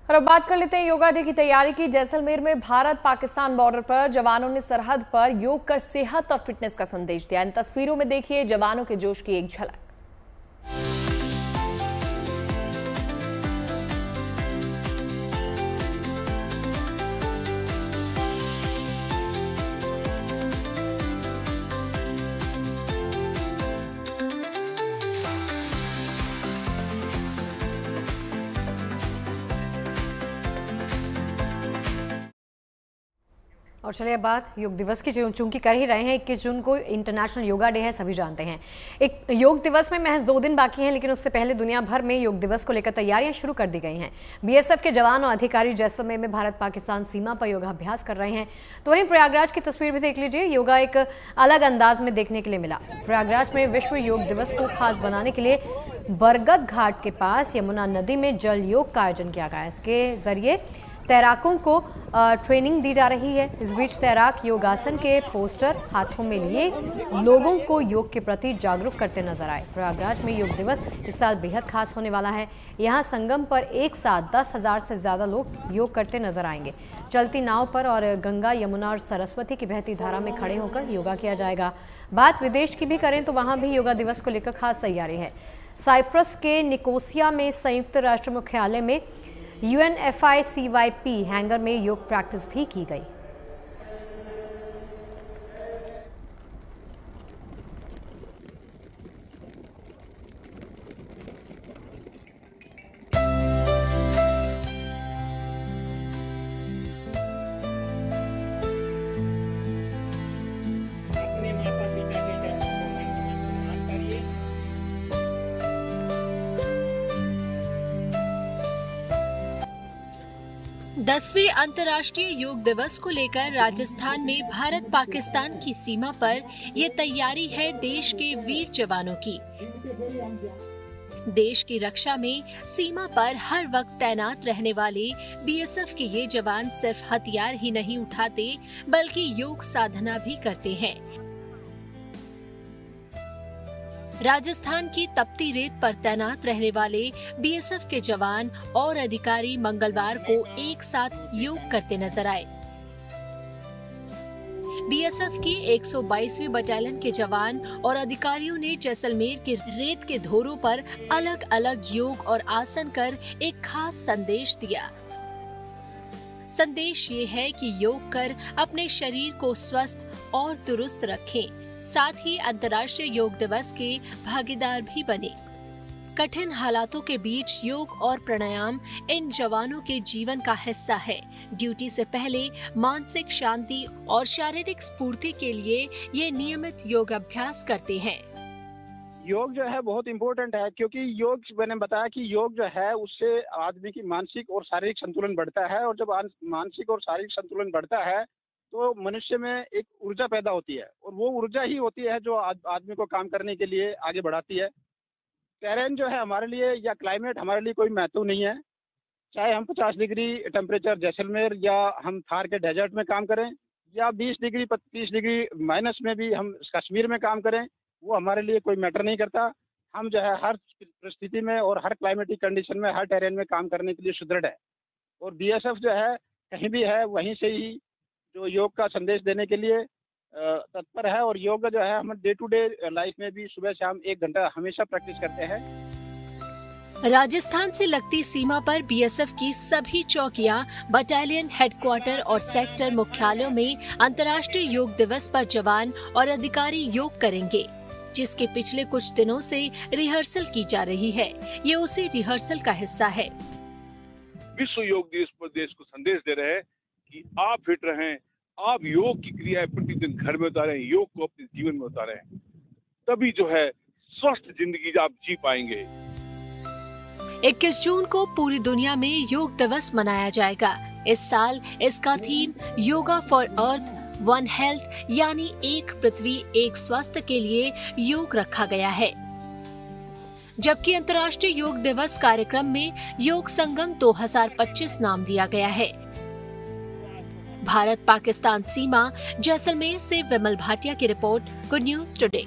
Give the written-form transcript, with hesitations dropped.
और अब बात कर लेते हैं योगा डे की तैयारी की। जैसलमेर में भारत पाकिस्तान बॉर्डर पर जवानों ने सरहद पर योग कर सेहत और फिटनेस का संदेश दिया। इन तस्वीरों में देखिए जवानों के जोश की एक झलक। और चलिए अब बात योग दिवस की, चूंकि कर ही रहे हैं। 21 जून को इंटरनेशनल योगा डे है, सभी जानते हैं। एक योग दिवस में महज 2 दिन बाकी हैं, लेकिन उससे पहले दुनिया भर में योग दिवस को लेकर तैयारियां शुरू कर दी गई हैं। बीएसएफ के जवान और अधिकारी जैसलमेर में भारत पाकिस्तान सीमा पर योगाभ्यास कर रहे हैं। तो वहीं प्रयागराज की तस्वीर भी देख लीजिए। योगा एक अलग अंदाज में देखने के लिए मिला। प्रयागराज में विश्व योग दिवस को खास बनाने के लिए बरगद घाट के पास यमुना नदी में जल योग का आयोजन किया गया। इसके जरिए तैराकों को ट्रेनिंग दी जा रही है। इस बीच तैराक योगासन के पोस्टर हाथों में लिए लोगों को योग के प्रति जागरूक करते नजर आए। प्रयागराज में योग दिवस इस साल बेहद खास होने वाला है। यहाँ संगम पर एक साथ 10,000 से ज़्यादा लोग योग करते नजर आएंगे। चलती नाव पर और गंगा, यमुना और सरस्वती की बहती धारा में खड़े होकर योगा किया जाएगा। बात विदेश की भी करें तो वहाँ भी योगा दिवस को लेकर खास तैयारी है। साइप्रस के निकोसिया में संयुक्त राष्ट्र मुख्यालय में UNFICYP हैंगर में योग प्रैक्टिस भी की गई। अपने माता पिता के चरणों को नमन करिए। 10वें अंतर्राष्ट्रीय योग दिवस को लेकर राजस्थान में भारत पाकिस्तान की सीमा पर ये तैयारी है देश के वीर जवानों की। देश की रक्षा में सीमा पर हर वक्त तैनात रहने वाले बीएसएफ के ये जवान सिर्फ हथियार ही नहीं उठाते बल्कि योग साधना भी करते हैं। राजस्थान की तपती रेत पर तैनात रहने वाले बीएसएफ के जवान और अधिकारी मंगलवार को एक साथ योग करते नजर आए। बीएसएफ की 122वीं बटालियन के जवान और अधिकारियों ने जैसलमेर के रेत के धोरों पर अलग अलग योग और आसन कर एक खास संदेश दिया। संदेश ये है कि योग कर अपने शरीर को स्वस्थ और दुरुस्त रखें, साथ ही अंतर्राष्ट्रीय योग दिवस के भागीदार भी बने। कठिन हालातों के बीच योग और प्राणायाम इन जवानों के जीवन का हिस्सा है। ड्यूटी से पहले मानसिक शांति और शारीरिक स्फूर्ति के लिए ये नियमित योग अभ्यास करते हैं। योग जो है बहुत इम्पोर्टेंट है, क्योंकि योग, मैंने बताया कि योग जो है उससे आदमी की मानसिक और शारीरिक संतुलन बढ़ता है, और जब मानसिक और शारीरिक संतुलन बढ़ता है तो मनुष्य में एक ऊर्जा पैदा होती है, और वो ऊर्जा ही होती है जो आदमी को काम करने के लिए आगे बढ़ाती है। टेरेन जो है हमारे लिए, या क्लाइमेट हमारे लिए कोई महत्व नहीं है। चाहे हम 50 डिग्री टेम्परेचर जैसलमेर या हम थार के डेजर्ट में काम करें, या 20 डिग्री 30 डिग्री माइनस में भी हम कश्मीर में काम करें, वो हमारे लिए कोई मैटर नहीं करता। हम जो है हर परिस्थिति में और हर क्लाइमेटिक कंडीशन में, हर टेरेन में काम करने के लिए सुदृढ़ है। और बीएसएफ जो है कहीं भी है वहीं से ही जो योग का संदेश देने के लिए तत्पर है। और योग जो है हम डे टू डे लाइफ में भी सुबह शाम 1 घंटा हमेशा प्रैक्टिस करते हैं। राजस्थान से लगती सीमा पर बीएसएफ की सभी चौकियां, बटालियन हेडक्वार्टर और सेक्टर मुख्यालयों में अंतर्राष्ट्रीय योग दिवस पर जवान और अधिकारी योग करेंगे, जिसके पिछले कुछ दिनों से रिहर्सल की जा रही है। ये उसी रिहर्सल का हिस्सा है। विश्व योग दिवस पर देश को संदेश दे रहे हैं कि आप फिट रहें, आप योग की क्रियाएं प्रतिदिन घर में उतारें, योग को अपने जीवन में उतारें, तभी जो है स्वस्थ जिंदगी आप जी पाएंगे। 21 जून को पूरी दुनिया में योग दिवस मनाया जाएगा। इस साल इसका theme yoga for earth one health, यानी एक पृथ्वी एक स्वास्थ्य के लिए योग रखा गया है। जबकि अंतर्राष्ट्रीय योग दिवस कार्यक्रम में योग संगम 2025 नाम दिया गया है। भारत पाकिस्तान सीमा, जैसलमेर से विमल भाटिया की रिपोर्ट, गुड न्यूज टुडे।